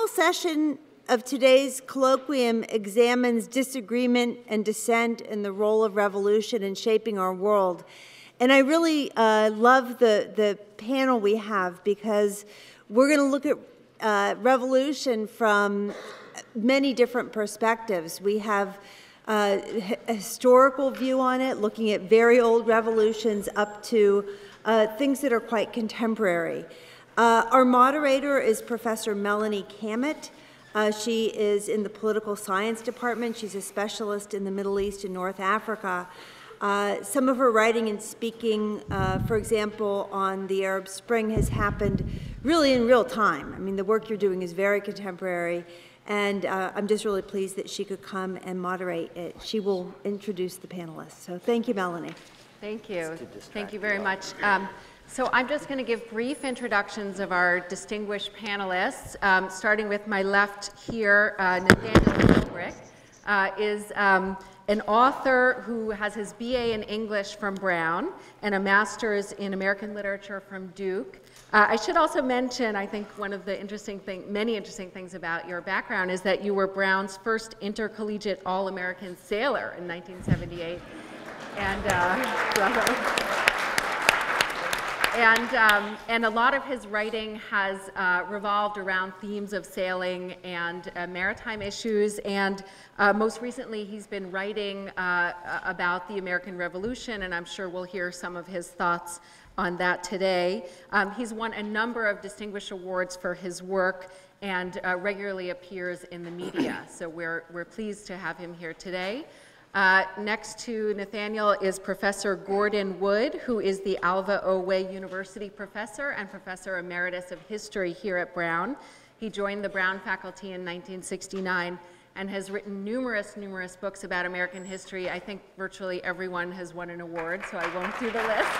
final session of today's colloquium examines disagreement and dissent and the role of revolution in shaping our world. And I really love the panel we have, because we're going to look at revolution from many different perspectives. We have a historical view on it, looking at very old revolutions up to things that are quite contemporary. Our moderator is Professor Melani Cammett. She is in the political science department. She's a specialist in the Middle East and North Africa. Some of her writing and speaking, for example, on the Arab Spring has happened really in real time. I mean, the work you're doing is very contemporary, and I'm just really pleased that she could come and moderate it. She will introduce the panelists. So thank you, Melani. Thank you. Thank you very much. So I'm just going to give brief introductions of our distinguished panelists, starting with my left here. Nathaniel Philbrick is an author who has his BA in English from Brown and a master's in American literature from Duke. I should also mention, I think one of the many interesting things about your background is that you were Brown's first intercollegiate All-American sailor in 1978. And a lot of his writing has revolved around themes of sailing and maritime issues. And most recently, he's been writing about the American Revolution, and I'm sure we'll hear some of his thoughts on that today. He's won a number of distinguished awards for his work and regularly appears in the media. So we're pleased to have him here today. Next to Nathaniel is Professor Gordon Wood, who is the Alva Oway University professor and professor emeritus of history here at Brown. He joined the Brown faculty in 1969 and has written numerous books about American history. I think virtually everyone has won an award, so I won't do the list.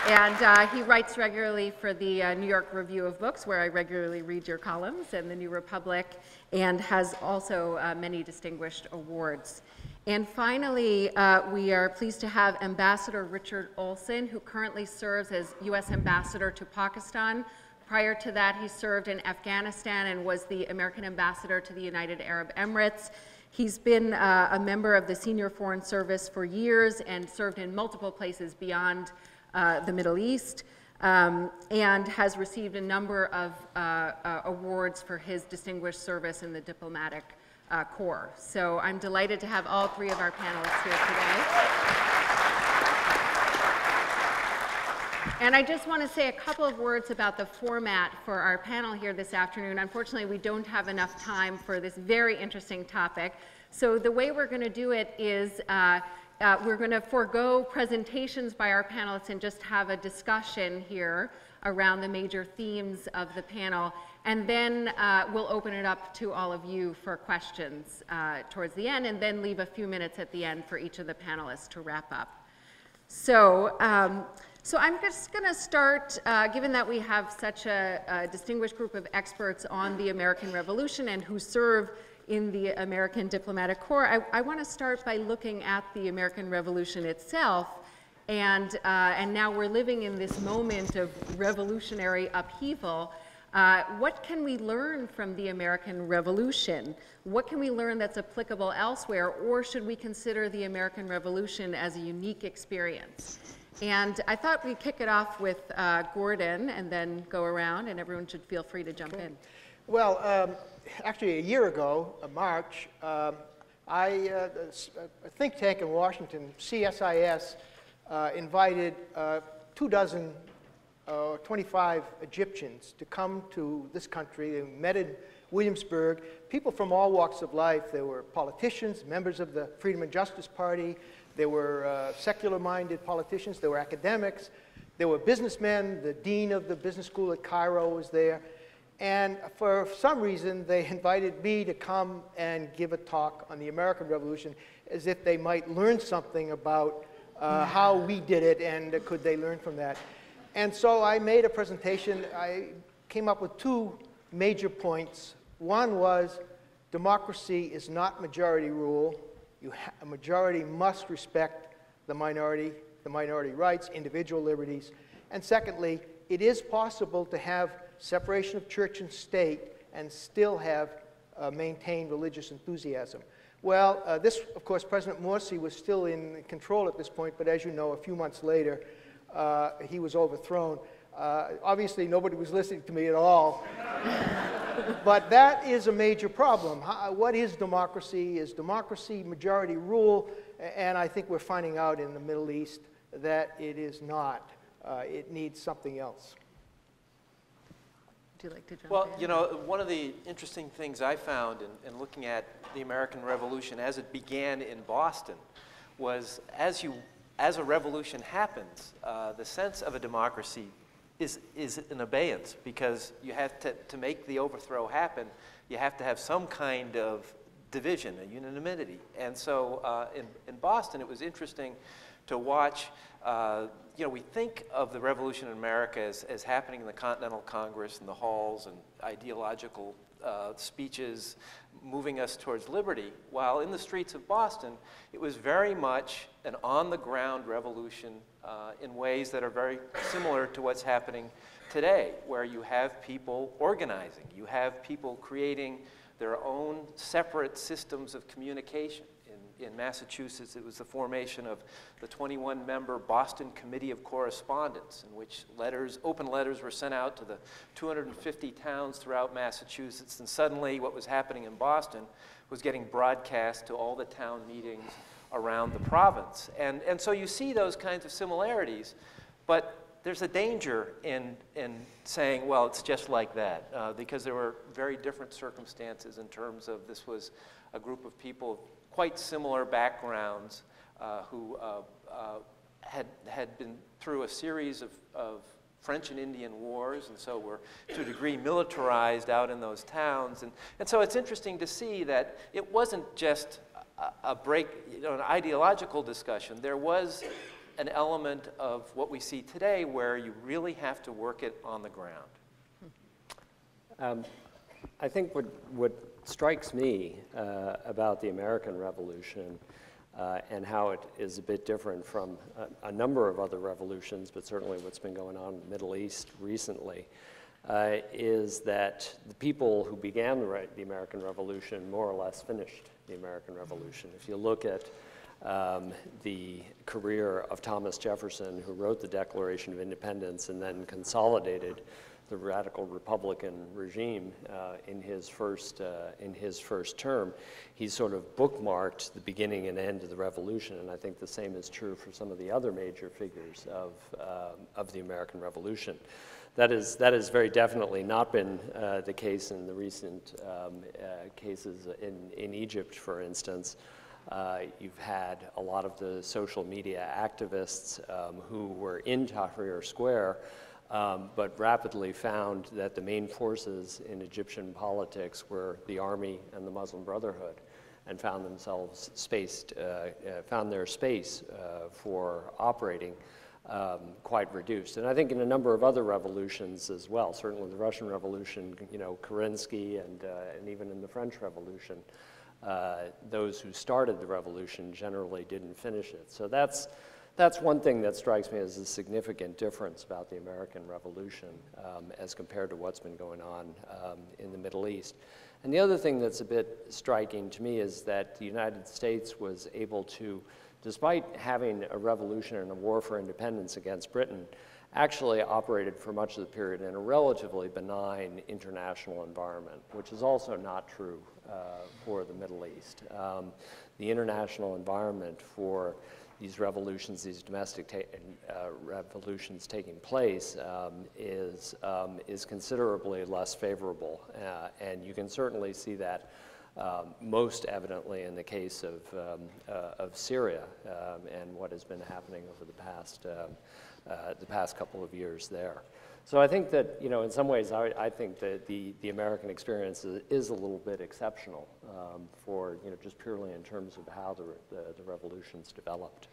And he writes regularly for the New York Review of Books, where I regularly read your columns, and the New Republic, and has also many distinguished awards. And finally, we are pleased to have Ambassador Richard Olson, who currently serves as U.S. Ambassador to Pakistan. Prior to that, he served in Afghanistan and was the American Ambassador to the United Arab Emirates. He's been a member of the Senior Foreign Service for years and served in multiple places beyond the Middle East, and has received a number of awards for his distinguished service in the diplomatic corps. So I'm delighted to have all three of our panelists here today. And I just want to say a couple of words about the format for our panel here this afternoon. Unfortunately, we don't have enough time for this very interesting topic. So the way we're going to do it is we're going to forego presentations by our panelists and just have a discussion here around the major themes of the panel. And then we'll open it up to all of you for questions towards the end, and then leave a few minutes at the end for each of the panelists to wrap up. So I'm just going to start, given that we have such a distinguished group of experts on the American Revolution and who serve in the American Diplomatic Corps, I want to start by looking at the American Revolution itself. And now we're living in this moment of revolutionary upheaval. What can we learn from the American Revolution? What can we learn that's applicable elsewhere? Or should we consider the American Revolution as a unique experience? And I thought we'd kick it off with Gordon and then go around, and everyone should feel free to jump in. Well, actually a year ago, March, a think tank in Washington, CSIS, invited 25 Egyptians to come to this country. They met in Williamsburg, people from all walks of life. There were politicians, members of the Freedom and Justice Party. There were secular-minded politicians. There were academics. There were businessmen. The dean of the business school at Cairo was there. And for some reason, they invited me to come and give a talk on the American Revolution, as if they might learn something about how we did it, and could they learn from that. And so I made a presentation. I came up with two major points. One was democracy is not majority rule. A majority must respect the minority rights, individual liberties. And secondly, it is possible to have separation of church and state and still have maintained religious enthusiasm. Well, this, of course, President Morsi was still in control at this point, but as you know, a few months later, he was overthrown. Obviously, nobody was listening to me at all. But that is a major problem. What is democracy? Is democracy majority rule? And I think we're finding out in the Middle East that it is not. It needs something else. Would you like to jump in? Well, you know, one of the interesting things I found in looking at the American Revolution as it began in Boston was as a revolution happens, the sense of a democracy is in abeyance, because you have to make the overthrow happen, you have to have some kind of division, a unanimity. And so in Boston, it was interesting to watch. You know, we think of the revolution in America as happening in the Continental Congress and the halls and ideological speeches moving us towards liberty, while in the streets of Boston, it was very much an on-the-ground revolution in ways that are very similar to what's happening today, where you have people organizing, you have people creating their own separate systems of communication. In Massachusetts, it was the formation of the 21-member Boston Committee of Correspondence, in which open letters were sent out to the 250 towns throughout Massachusetts, and suddenly what was happening in Boston was getting broadcast to all the town meetings around the province. And so you see those kinds of similarities, but there's a danger in saying, well, it's just like that, because there were very different circumstances in terms of this was a group of people quite similar backgrounds who had been through a series of French and Indian wars, and so were to a degree militarized out in those towns. And so it's interesting to see that it wasn't just a break, you know, an ideological discussion. There was an element of what we see today where you really have to work it on the ground. I think what strikes me about the American Revolution and how it is a bit different from a number of other revolutions, but certainly what's been going on in the Middle East recently, is that the people who began the American Revolution more or less finished the American Revolution. If you look at the career of Thomas Jefferson, who wrote the Declaration of Independence and then consolidated the radical Republican regime in his first term, he sort of bookmarked the beginning and end of the revolution, and I think the same is true for some of the other major figures of the American Revolution. That has very definitely not been the case in the recent cases in Egypt, for instance. You've had a lot of the social media activists who were in Tahrir Square, but rapidly found that the main forces in Egyptian politics were the army and the Muslim Brotherhood, and found themselves found their space for operating quite reduced. And I think in a number of other revolutions as well, certainly the Russian Revolution, you know, Kerensky, and even in the French Revolution, those who started the revolution generally didn't finish it. So that's one thing that strikes me as a significant difference about the American Revolution as compared to what's been going on in the Middle East. And the other thing that's a bit striking to me is that the United States was able to, despite having a revolution and a war for independence against Britain, actually operated for much of the period in a relatively benign international environment, which is also not true for the Middle East. The international environment for these revolutions, these domestic revolutions taking place, is considerably less favorable, and you can certainly see that most evidently in the case of Syria and what has been happening over the past couple of years there. So I think that, you know, in some ways, I think that the American experience is a little bit exceptional for, you know, just purely in terms of how the revolutions developed.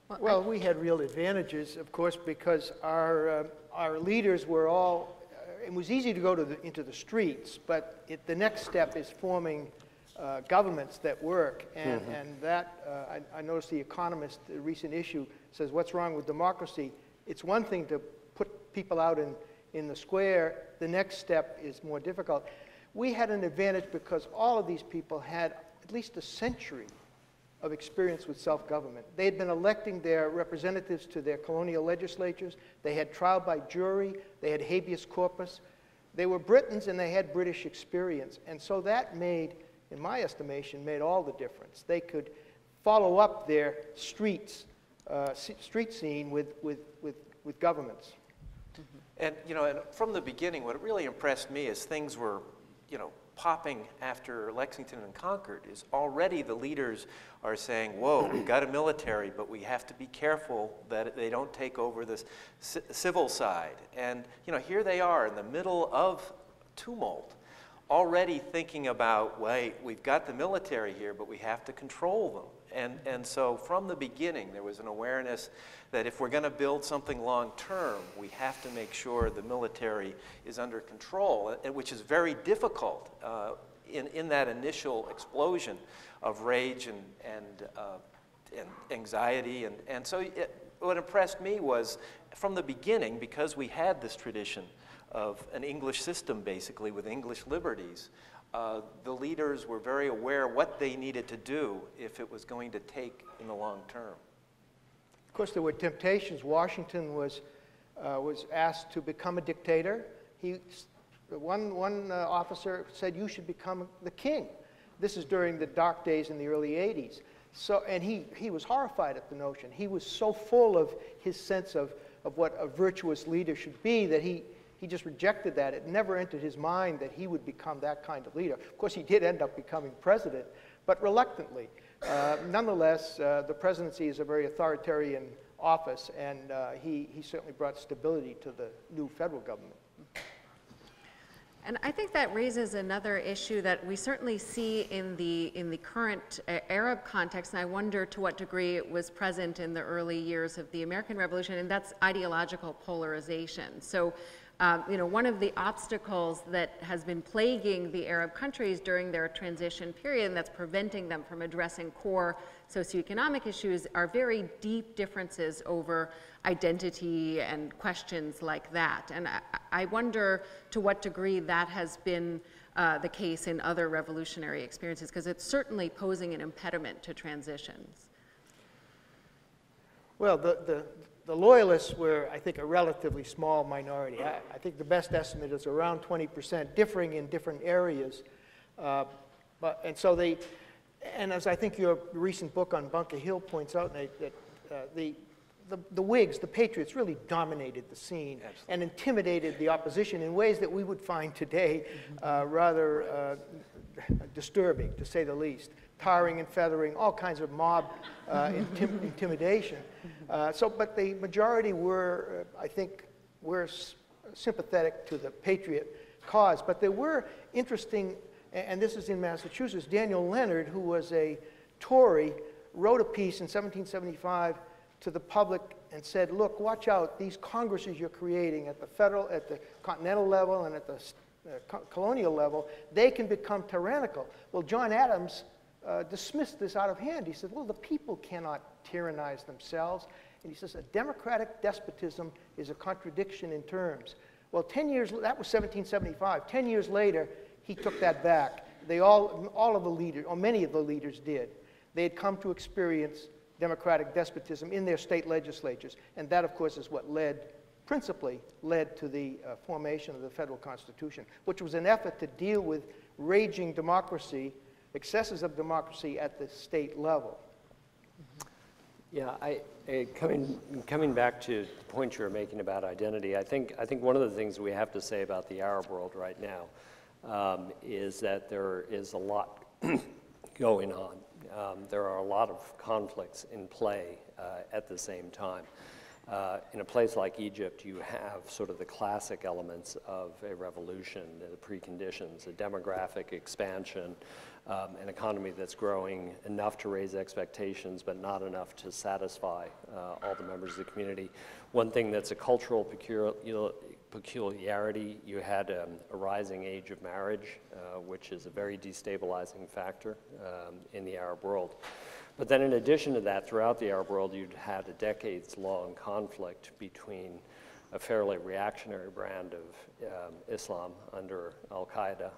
Mm-hmm. Well, we had real advantages, of course, because our leaders were all, it was easy to go into the streets, but the next step is forming governments that work, and, Mm-hmm. and that, I noticed The Economist, the recent issue, says, what's wrong with democracy? It's one thing to put people out in the square, the next step is more difficult. We had an advantage because all of these people had at least a century of experience with self-government. They had been electing their representatives to their colonial legislatures. They had trial by jury. They had habeas corpus. They were Britons and they had British experience. And so that made, in my estimation, made all the difference. They could follow up their street scene with governments. And, you know, and from the beginning, what really impressed me is things were, you know, popping after Lexington and Concord is already the leaders are saying, whoa, we've got a military, but we have to be careful that they don't take over this civil side. And, you know, here they are in the middle of tumult, already thinking about, wait, we've got the military here, but we have to control them. And so from the beginning, there was an awareness that if we're going to build something long-term, we have to make sure the military is under control, which is very difficult in that initial explosion of rage and anxiety. And so what impressed me was, from the beginning, because we had this tradition of an English system, basically, with English liberties, the leaders were very aware what they needed to do if it was going to take in the long term. Of course, there were temptations. Washington was asked to become a dictator. One officer said, you should become the king. This is during the dark days in the early 80s. So, and he was horrified at the notion. He was so full of his sense of what a virtuous leader should be that he just rejected that. It never entered his mind that he would become that kind of leader. Of course, he did end up becoming president, but reluctantly. Nonetheless, the presidency is a very authoritarian office, and he certainly brought stability to the new federal government. And I think that raises another issue that we certainly see in the current Arab context, and I wonder to what degree it was present in the early years of the American Revolution, and that's ideological polarization. So, you know, one of the obstacles that has been plaguing the Arab countries during their transition period, and that's preventing them from addressing core socioeconomic issues, are very deep differences over identity and questions like that. And I wonder to what degree that has been the case in other revolutionary experiences, because it's certainly posing an impediment to transitions. Well, the Loyalists were, I think, a relatively small minority. I think the best estimate is around 20%, differing in different areas. And as I think your recent book on Bunker Hill points out, Nate, that the Whigs, the Patriots, really dominated the scene. Absolutely. And intimidated the opposition in ways that we would find today rather disturbing, to say the least. Tarring and feathering, all kinds of mob intimidation. But the majority were, I think, were sympathetic to the Patriot cause. But there were interesting, and this is in Massachusetts, Daniel Leonard, who was a Tory, wrote a piece in 1775 to the public and said, look, watch out, these congresses you're creating at the federal, at the continental level and at the colonial level, they can become tyrannical. Well, John Adams dismissed this out of hand. He said, well, the people cannot tyrannize themselves. And he says, a democratic despotism is a contradiction in terms. Well, 10 years, that was 1775. 10 years later, he took that back. All of the leaders, or many of the leaders did. They had come to experience democratic despotism in their state legislatures. And that, of course, is what principally led to the formation of the federal Constitution, which was an effort to deal with raging democracy, excesses of democracy at the state level. Yeah, coming back to the point you were making about identity, I think one of the things we have to say about the Arab world right now is that there is a lot going on. There are a lot of conflicts in play at the same time. In a place like Egypt, you have sort of the classic elements of a revolution, the preconditions, a demographic expansion, an economy that's growing enough to raise expectations, but not enough to satisfy all the members of the community. One thing that's a cultural peculiarity, you had a rising age of marriage, which is a very destabilizing factor in the Arab world. But then in addition to that, throughout the Arab world, you'd had a decades-long conflict between a fairly reactionary brand of Islam under Al-Qaeda,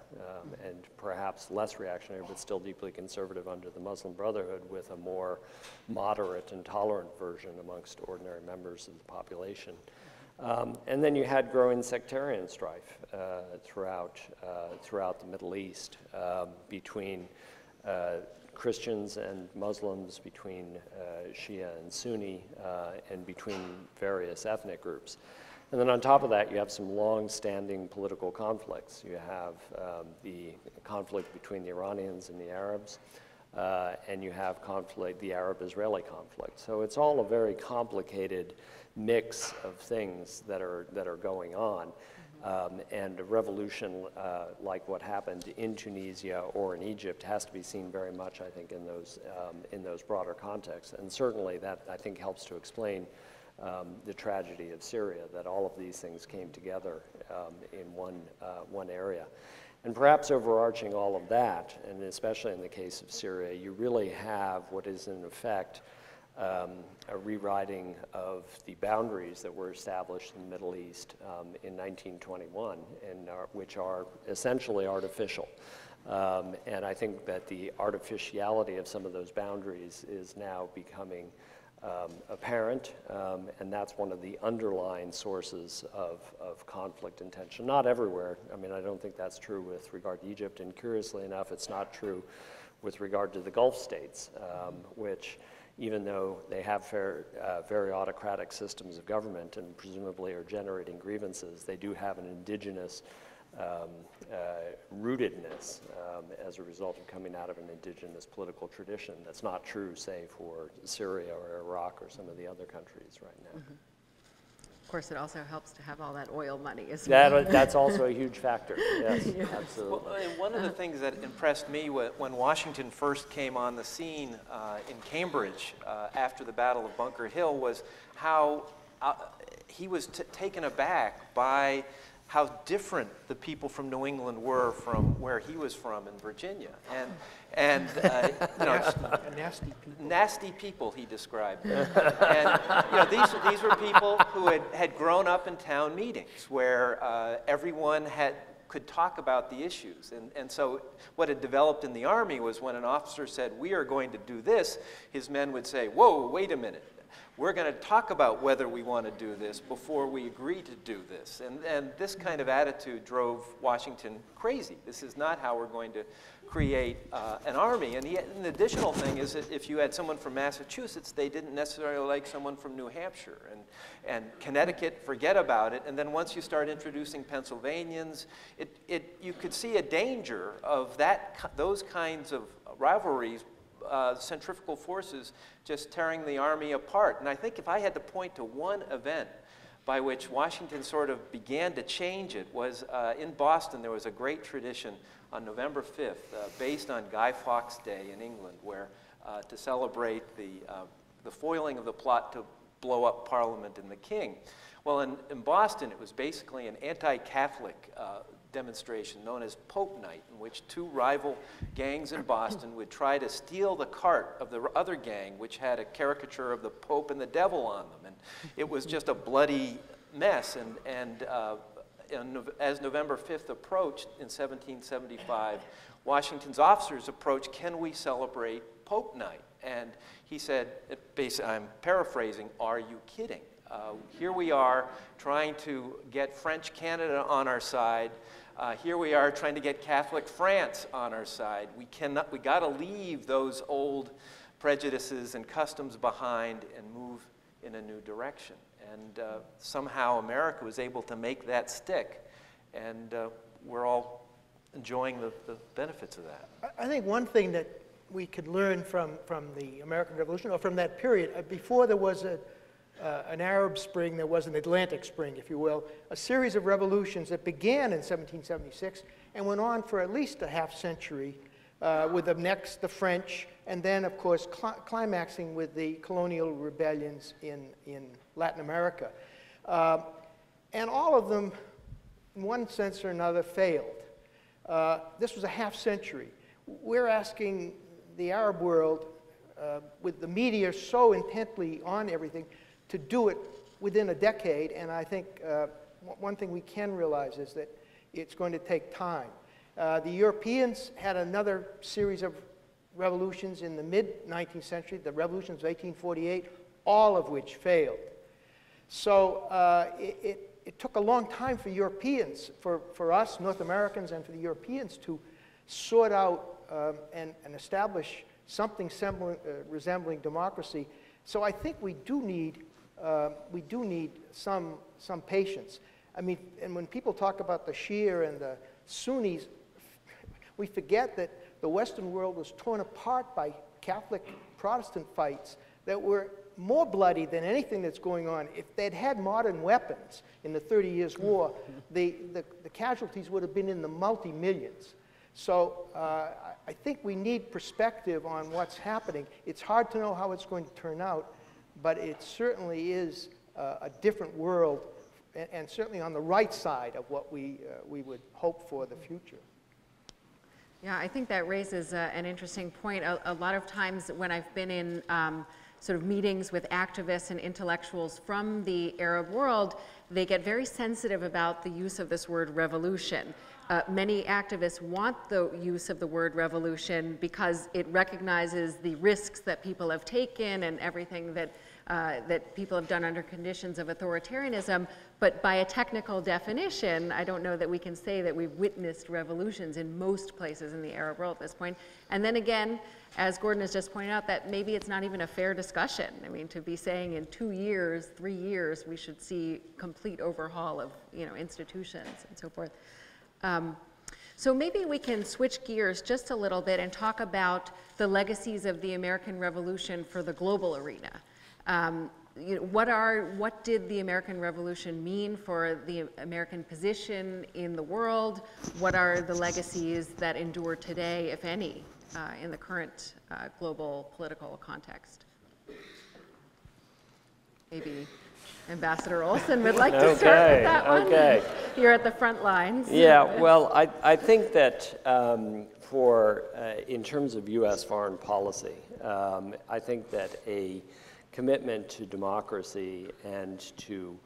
and perhaps less reactionary but still deeply conservative under the Muslim Brotherhood, with a more moderate and tolerant version amongst ordinary members of the population. And then you had growing sectarian strife throughout the Middle East between Christians and Muslims, between Shia and Sunni, and between various ethnic groups. And then on top of that, you have some long-standing political conflicts. You have the conflict between the Iranians and the Arabs, and you have conflict, the Arab-Israeli conflict. So it's all a very complicated mix of things that are going on. And a revolution like what happened in Tunisia or in Egypt has to be seen very much, I think, in those broader contexts. And certainly that, I think, helps to explain the tragedy of Syria, that all of these things came together in one area. And perhaps overarching all of that, and especially in the case of Syria, you really have what is in effect a rewriting of the boundaries that were established in the Middle East in 1921, and which are essentially artificial. And I think that the artificiality of some of those boundaries is now becoming apparent, and that's one of the underlying sources of conflict and tension. Not everywhere. I mean, I don't think that's true with regard to Egypt, and curiously enough, it's not true with regard to the Gulf states, which, even though they have very autocratic systems of government and presumably are generating grievances, they do have an indigenous rootedness as a result of coming out of an indigenous political tradition. That's not true, say, for Syria or Iraq or some of the other countries right now. Mm-hmm. Of course, it also helps to have all that oil money as well. That's also a huge factor, yes, yes. Absolutely. Well, and one of the things that impressed me when Washington first came on the scene in Cambridge after the Battle of Bunker Hill was how he was taken aback by how different the people from New England were from where he was from in Virginia, and you know, Nasty people. Nasty people, he described them. And you know, these were people who had grown up in town meetings where everyone could talk about the issues. And so what had developed in the Army was when an officer said, "We are going to do this," his men would say, "Whoa, wait a minute. We're going to talk about whether we want to do this before we agree to do this." And this kind of attitude drove Washington crazy. This is not how we're going to create an army. And an additional thing is that if you had someone from Massachusetts, they didn't necessarily like someone from New Hampshire. And Connecticut, forget about it. And then once you start introducing Pennsylvanians, you could see a danger of those kinds of rivalries, centrifugal forces just tearing the Army apart. And I think if I had to point to one event by which Washington sort of began to change it was in Boston. There was a great tradition on November 5th based on Guy Fawkes Day in England, where to celebrate the foiling of the plot to blow up Parliament and the King. Well, in Boston, it was basically an anti-Catholic demonstration known as Pope Night, in which two rival gangs in Boston would try to steal the cart of the other gang, which had a caricature of the Pope and the devil on them. And it was just a bloody mess. And as November 5th approached in 1775, Washington's officers approached, "Can we celebrate Pope Night?" And he said, I'm paraphrasing, "Are you kidding? Here we are trying to get French Canada on our side. Here we are trying to get Catholic France on our side. We got to leave those old prejudices and customs behind and move in a new direction." And somehow America was able to make that stick, and we're all enjoying the benefits of that. I think one thing that we could learn from the American Revolution, or from that period, before there was an Arab Spring, there was an Atlantic Spring, if you will, a series of revolutions that began in 1776 and went on for at least a half century, with the French, and then, of course, climaxing with the colonial rebellions in Latin America. And all of them, in one sense or another, failed. This was a half century. We're asking the Arab world, with the media so intently on everything, to do it within a decade, and I think one thing we can realize is that it's going to take time. The Europeans had another series of revolutions in the mid-19th century, the revolutions of 1848, all of which failed. So it took a long time for Europeans, for us, North Americans, and for the Europeans to sort out and establish something resembling democracy. So I think we do need some patience. I mean, and when people talk about the Shia and the Sunnis, we forget that the Western world was torn apart by Catholic-Protestant fights that were more bloody than anything that's going on. If they'd had modern weapons in the 30 Years' War, the casualties would have been in the multi-millions. So I think we need perspective on what's happening. It's hard to know how it's going to turn out, but it certainly is a different world, and certainly on the right side of what we would hope for the future. Yeah, I think that raises an interesting point. A lot of times when I've been in sort of meetings with activists and intellectuals from the Arab world, they get very sensitive about the use of this word revolution. Many activists want the use of the word revolution because it recognizes the risks that people have taken and everything that people have done under conditions of authoritarianism. But by a technical definition, I don't know that we can say that we've witnessed revolutions in most places in the Arab world at this point. And then again, as Gordon has just pointed out, that maybe it's not even a fair discussion. I mean, to be saying in 2 years, 3 years, we should see complete overhaul of institutions and so forth. So maybe we can switch gears just a little bit and talk about the legacies of the American Revolution for the global arena. What did the American Revolution mean for the American position in the world? What are the legacies that endure today, if any, in the current global political context? Maybe Ambassador Olson would like to start with that one. Okay. You're at the front lines. Yeah, well, I think that in terms of U.S. foreign policy, I think that a commitment to democracy and to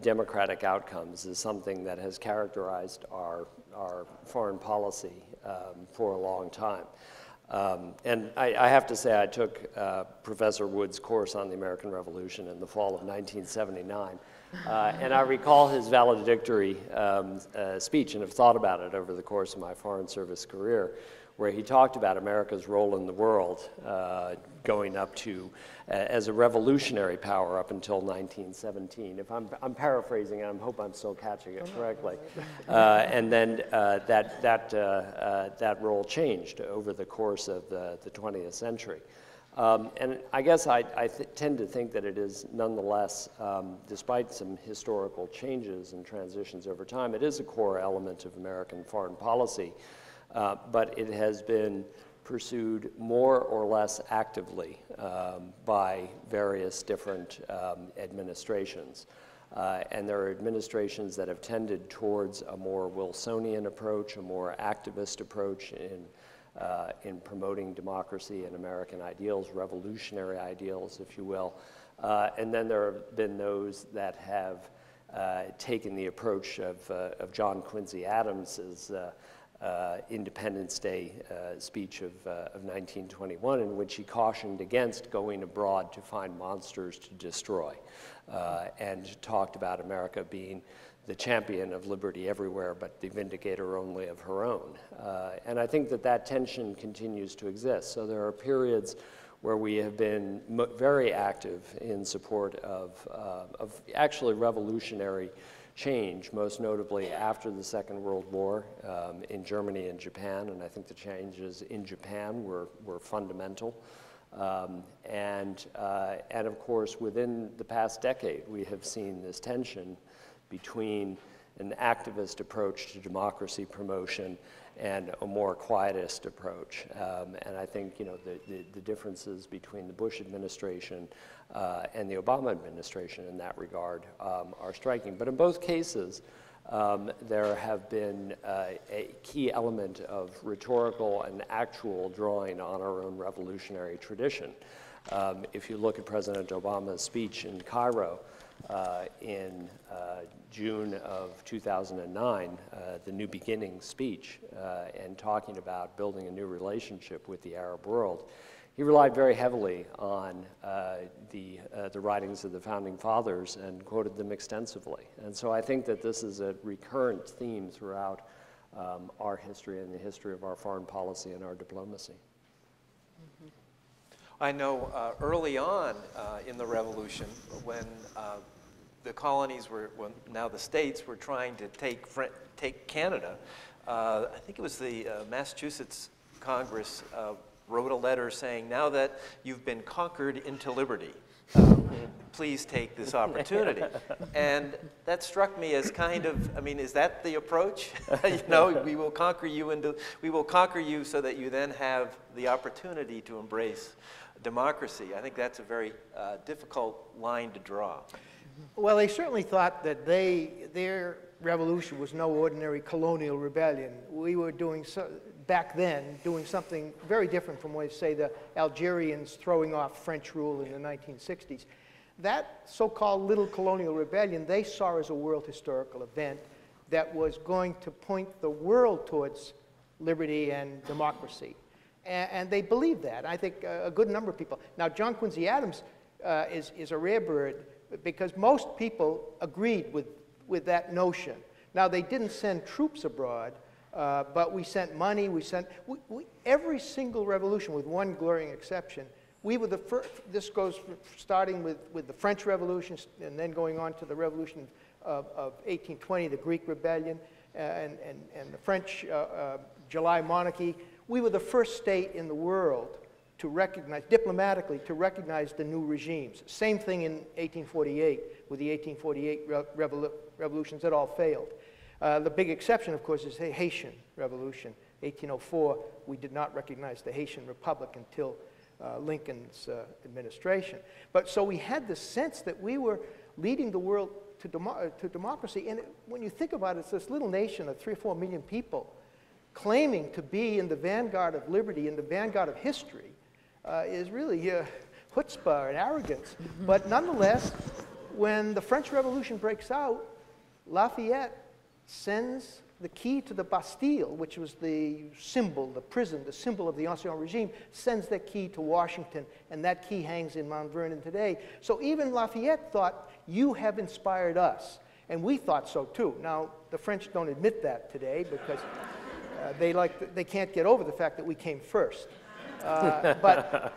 democratic outcomes is something that has characterized our foreign policy for a long time. And I have to say I took Professor Wood's course on the American Revolution in the fall of 1979. And I recall his valedictory speech and have thought about it over the course of my Foreign Service career, where he talked about America's role in the world going up to, as a revolutionary power up until 1917. If I'm paraphrasing, and I hope I'm still catching it correctly. And then that role changed over the course of the 20th century. And I guess I tend to think that it is nonetheless, despite some historical changes and transitions over time, it is a core element of American foreign policy. But it has been pursued more or less actively by various different administrations. And there are administrations that have tended towards a more Wilsonian approach, a more activist approach in promoting democracy and American ideals, revolutionary ideals, if you will. And then there have been those that have taken the approach of John Quincy Adams's Independence Day speech of 1921, in which he cautioned against going abroad to find monsters to destroy, and talked about America being the champion of liberty everywhere, but the vindicator only of her own. And I think that tension continues to exist. So there are periods where we have been very active in support of actually revolutionary change, most notably after the Second World War in Germany and Japan, and I think the changes in Japan were fundamental. And of course, within the past decade, we have seen this tension between an activist approach to democracy promotion and a more quietist approach. And I think the differences between the Bush administration and the Obama administration in that regard are striking. But in both cases, there have been a key element of rhetorical and actual drawing on our own revolutionary tradition. If you look at President Obama's speech in Cairo, in June of 2009, the New Beginning speech, and talking about building a new relationship with the Arab world, he relied very heavily on the writings of the Founding Fathers and quoted them extensively. And so I think that this is a recurrent theme throughout our history and the history of our foreign policy and our diplomacy. I know early on in the Revolution, when the colonies were, well, now the states were trying to take Canada, I think it was the Massachusetts Congress wrote a letter saying, now that you've been conquered into liberty, please take this opportunity. And that struck me as kind of, I mean, is that the approach? You know, we will conquer you so that you then have the opportunity to embrace democracy. I think that's a very difficult line to draw. Well, they certainly thought that their revolution was no ordinary colonial rebellion. We were doing, back then, doing something very different from, say, the Algerians throwing off French rule in the 1960s. That so-called little colonial rebellion they saw as a world historical event that was going to point the world towards liberty and democracy. And they believed that. I think a good number of people. Now, John Quincy Adams is a rare bird because most people agreed with that notion. Now, they didn't send troops abroad, but we sent money. Every single revolution, with one glaring exception, we were the first. This goes starting with the French Revolution and then going on to the Revolution of 1820, the Greek Rebellion, and the French July Monarchy. We were the first state in the world to recognize, diplomatically, to recognize the new regimes. Same thing in 1848 with the 1848 revolutions that all failed. The big exception, of course, is the Haitian Revolution. 1804, we did not recognize the Haitian Republic until Lincoln's administration. But so we had the sense that we were leading the world to democracy. And when you think about it, it's this little nation of 3 or 4 million people claiming to be in the vanguard of liberty, in the vanguard of history, is really chutzpah and arrogance. But nonetheless, when the French Revolution breaks out, Lafayette sends the key to the Bastille, which was the symbol, the prison, the symbol of the Ancien regime, sends that key to Washington, and that key hangs in Mount Vernon today. So even Lafayette thought, you have inspired us. And we thought so too. Now, the French don't admit that today because they can't get over the fact that we came first. But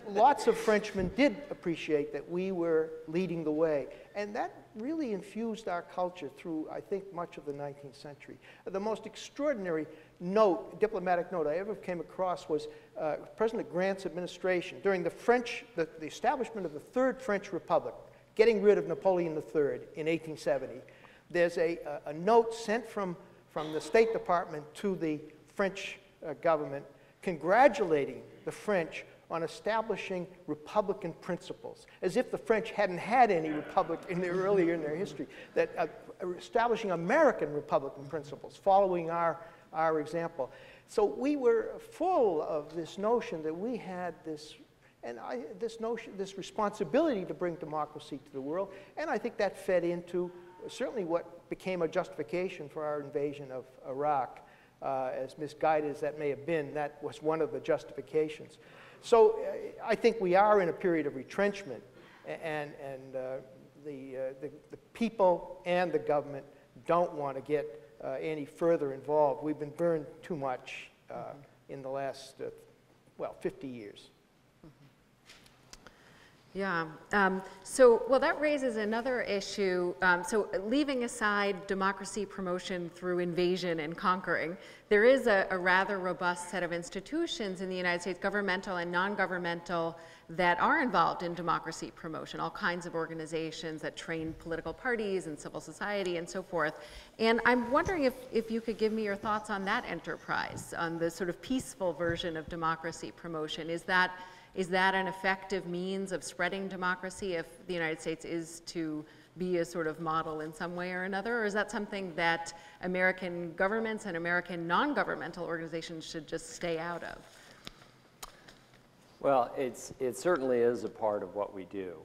lots of Frenchmen did appreciate that we were leading the way. And that really infused our culture through, I think, much of the 19th century. The most extraordinary note, diplomatic note I ever came across was President Grant's administration during the establishment of the Third French Republic, getting rid of Napoleon III in 1870. There's a note sent from the State Department to the French government congratulating the French on establishing Republican principles, as if the French hadn't had any republic earlier in their history, that establishing American Republican principles, following our example. So we were full of this notion that we had this responsibility to bring democracy to the world, and I think that fed into certainly what became a justification for our invasion of Iraq. As misguided as that may have been, that was one of the justifications. So I think we are in a period of retrenchment, and the people and the government don't want to get any further involved. We've been burned too much in the last, 50 years. Yeah. Well, that raises another issue. So leaving aside democracy promotion through invasion and conquering, there is a rather robust set of institutions in the United States, governmental and non-governmental, that are involved in democracy promotion, all kinds of organizations that train political parties and civil society and so forth. And I'm wondering if you could give me your thoughts on that enterprise, on the sort of peaceful version of democracy promotion. Is that an effective means of spreading democracy if the United States is to be a sort of model in some way or another? Or is that something that American governments and American non-governmental organizations should just stay out of? Well, it certainly is a part of what we do,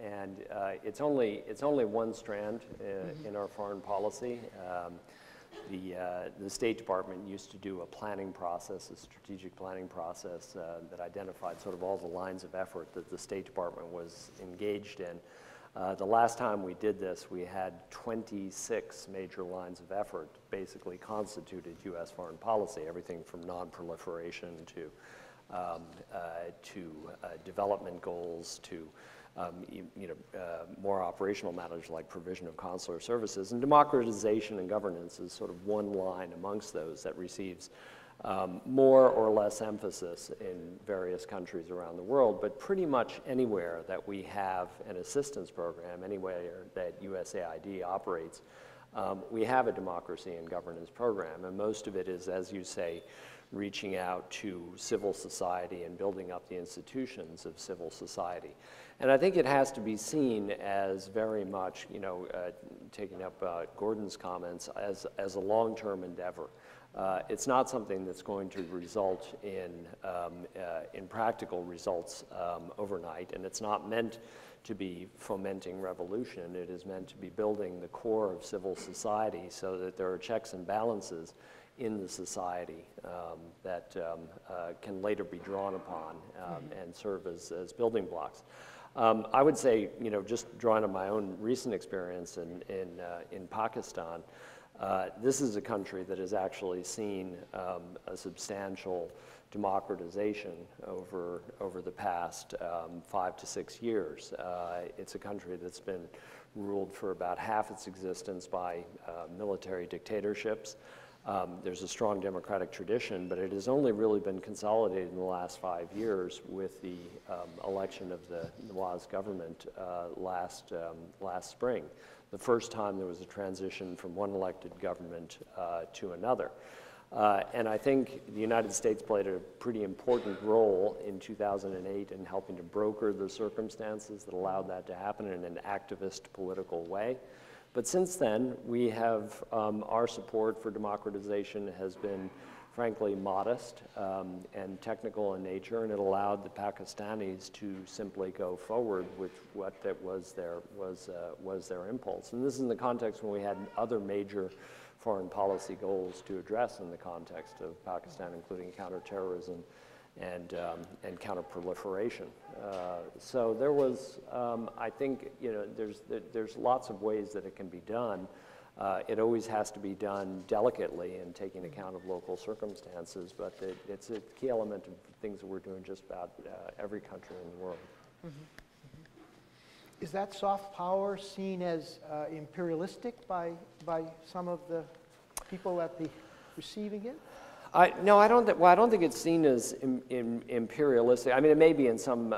and it's only one strand in our foreign policy. The State Department used to do a planning process, a strategic planning process that identified sort of all the lines of effort that the State Department was engaged in. The last time we did this, we had 26 major lines of effort basically constituted U.S. foreign policy, everything from non-proliferation to development goals to more operational matters like provision of consular services, and democratization and governance is sort of one line amongst those that receives more or less emphasis in various countries around the world, but pretty much anywhere that we have an assistance program, anywhere that USAID operates, we have a democracy and governance program, and most of it is, as you say, reaching out to civil society and building up the institutions of civil society. And I think it has to be seen as very much, taking up Gordon's comments, as a long-term endeavor. It's not something that's going to result in practical results overnight, and it's not meant to be fomenting revolution. It is meant to be building the core of civil society so that there are checks and balances in the society that can later be drawn upon and serve as building blocks. I would say, just drawing on my own recent experience in Pakistan, this is a country that has actually seen a substantial democratization over the past 5 to 6 years. It's a country that's been ruled for about half its existence by military dictatorships. There's a strong democratic tradition, but it has only really been consolidated in the last 5 years with the election of the Nawaz government last spring. The first time there was a transition from one elected government to another. And I think the United States played a pretty important role in 2008 in helping to broker the circumstances that allowed that to happen in an activist political way. But since then, we have, our support for democratization has been, frankly, modest and technical in nature, and it allowed the Pakistanis to simply go forward with what that was their impulse. And this is in the context when we had other major foreign policy goals to address in the context of Pakistan, including counterterrorism and counterproliferation. So there was, I think, there's lots of ways that it can be done. It always has to be done delicately and taking account of local circumstances, but it's a key element of things that we're doing just about every country in the world. Is that soft power seen as imperialistic by some of the people at the receiving end? No, I don't think it's seen as imperialistic. I mean, it may be in some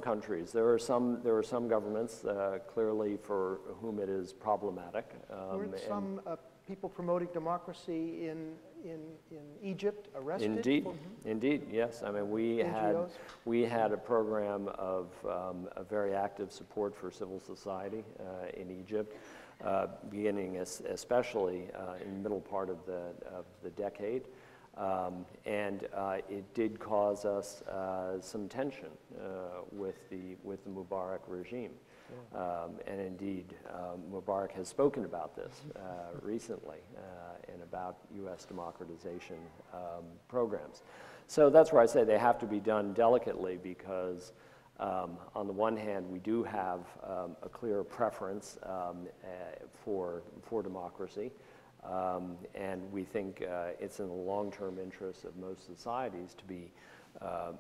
countries. There are some governments clearly for whom it is problematic. Weren't some people promoting democracy in Egypt arrested? Indeed, yes. I mean, we had a program of a very active support for civil society in Egypt. Beginning especially in the middle part of the decade. And it did cause us some tension with the Mubarak regime. And indeed, Mubarak has spoken about this recently and about U.S. democratization programs. So that's where I say they have to be done delicately because on the one hand, we do have a clear preference for democracy, and we think it's in the long-term interest of most societies to be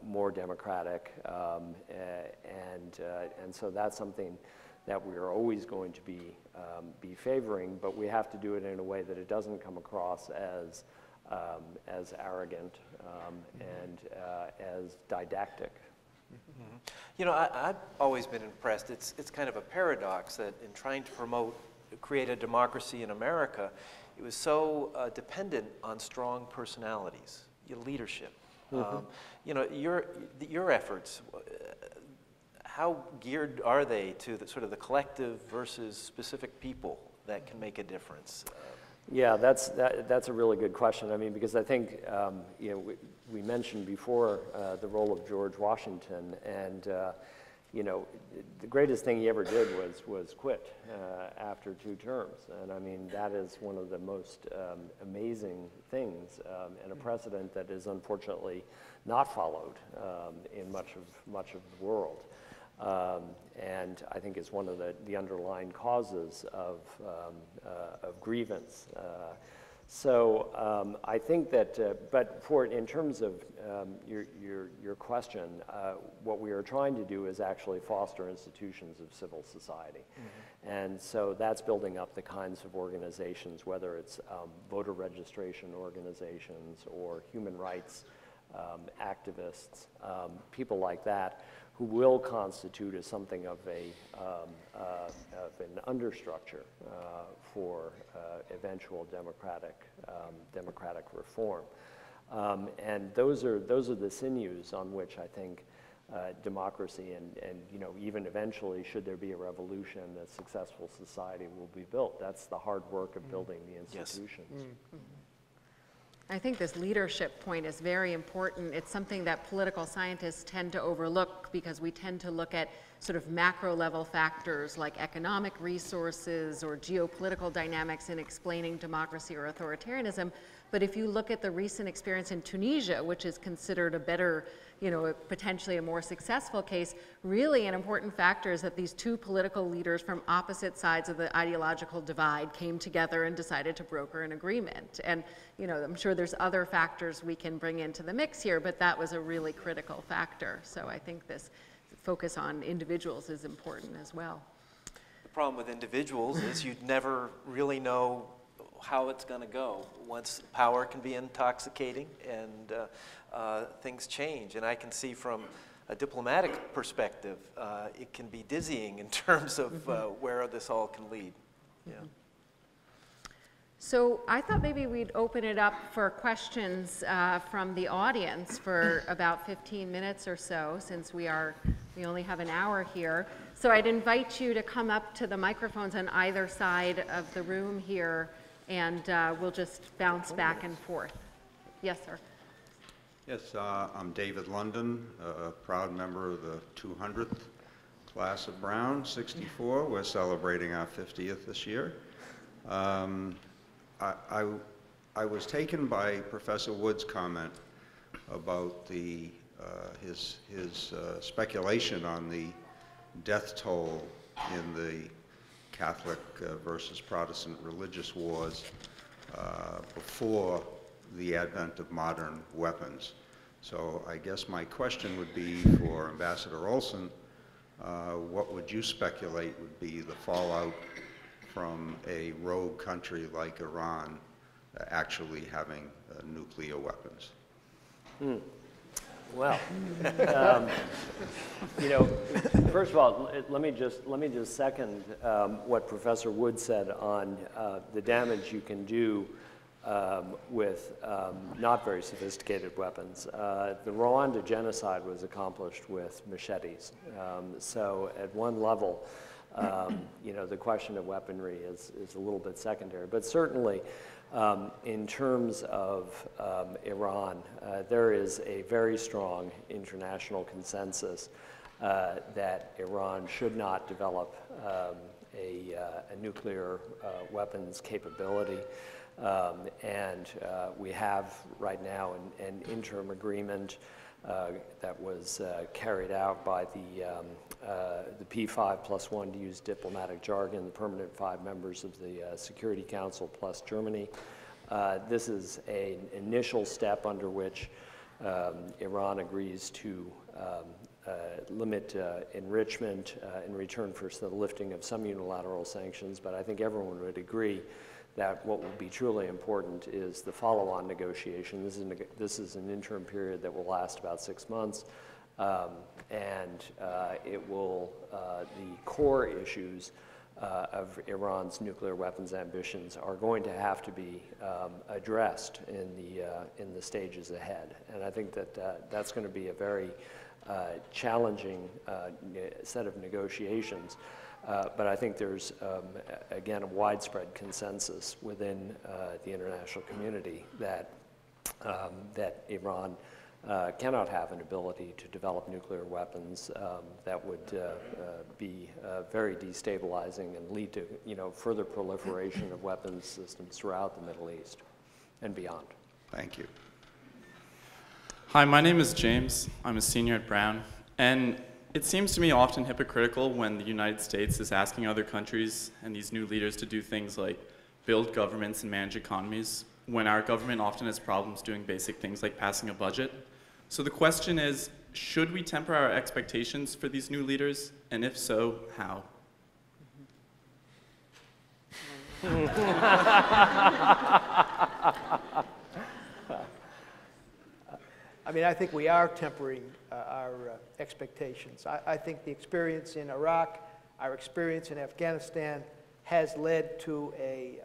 more democratic, and so that's something that we are always going to be favoring, but we have to do it in a way that it doesn't come across as arrogant and as didactic. Mm-hmm. I've always been impressed. It's kind of a paradox that in trying to create a democracy in America, it was so dependent on strong personalities, your leadership. Mm-hmm. Your efforts, how geared are they to sort of the collective versus specific people that can make a difference? Yeah, that's a really good question. I mean, because I think you know, we mentioned before the role of George Washington, and you know, the greatest thing he ever did was quit after 2 terms, and I mean that is one of the most amazing things, and a precedent that is unfortunately not followed in much of the world. And I think it's one of the underlying causes of grievance. So I think that, but in terms of your question, what we are trying to do is actually foster institutions of civil society. Mm-hmm. And so that's building up the kinds of organizations, whether it's voter registration organizations or human rights activists, people like that, who will constitute something of an understructure for eventual democratic reform, and those are the sinews on which I think democracy and you know, even eventually, should there be a revolution, a successful society will be built. That's the hard work of building the institutions. Yes. Mm-hmm. I think this leadership point is very important. It's something that political scientists tend to overlook because we tend to look at sort of macro level factors like economic resources or geopolitical dynamics in explaining democracy or authoritarianism. But if you look at the recent experience in Tunisia, which is considered a better, you know, potentially a more successful case, really an important factor is that these 2 political leaders from opposite sides of the ideological divide came together and decided to broker an agreement. And, you know, I'm sure there's other factors we can bring into the mix here, but that was a really critical factor. So I think this focus on individuals is important as well. The problem with individuals is you'd never really know how it's going to go. Once power can be intoxicating and things change. And I can see from a diplomatic perspective, it can be dizzying in terms of where this all can lead. Yeah. So I thought maybe we'd open it up for questions from the audience for about 15 minutes or so, since we only have an hour here. So I'd invite you to come up to the microphones on either side of the room here, and we'll just bounce back and forth. Yes, sir. Yes, I'm David London, a proud member of the 200th class of Brown, 64. We're celebrating our 50th this year. I was taken by Professor Wood's comment about his speculation on the death toll in the Catholic versus Protestant religious wars before the advent of modern weapons. So I guess my question would be for Ambassador Olson, what would you speculate would be the fallout from a rogue country like Iran actually having nuclear weapons? Well, you know, first of all, let me just second what Professor Wood said on the damage you can do with not very sophisticated weapons. The Rwanda genocide was accomplished with machetes. So at one level, you know, the question of weaponry is a little bit secondary. But certainly, in terms of Iran, there is a very strong international consensus that Iran should not develop a nuclear weapons capability. And we have right now an interim agreement that was carried out by the P5+1, to use diplomatic jargon, the permanent 5 members of the Security Council plus Germany. This is an initial step under which Iran agrees to limit enrichment in return for the lifting of some unilateral sanctions, but I think everyone would agree that what will be truly important is the follow-on negotiation. This is an interim period that will last about 6 months, and it will, the core issues of Iran's nuclear weapons ambitions are going to have to be addressed in the stages ahead. And I think that that's going to be a very challenging set of negotiations. But I think there's, again, a widespread consensus within the international community that, that Iran cannot have an ability to develop nuclear weapons that would be very destabilizing and lead to, further proliferation of weapons systems throughout the Middle East and beyond. Thank you. Hi, my name is James. I'm a senior at Brown. And it seems to me often hypocritical when the United States is asking other countries and these new leaders to do things like build governments and manage economies, when our government often has problems doing basic things like passing a budget. So the question is, should we temper our expectations for these new leaders? And if so, how? I mean, I think we are tempering our expectations. I think the experience in Iraq, our experience in Afghanistan has led to a,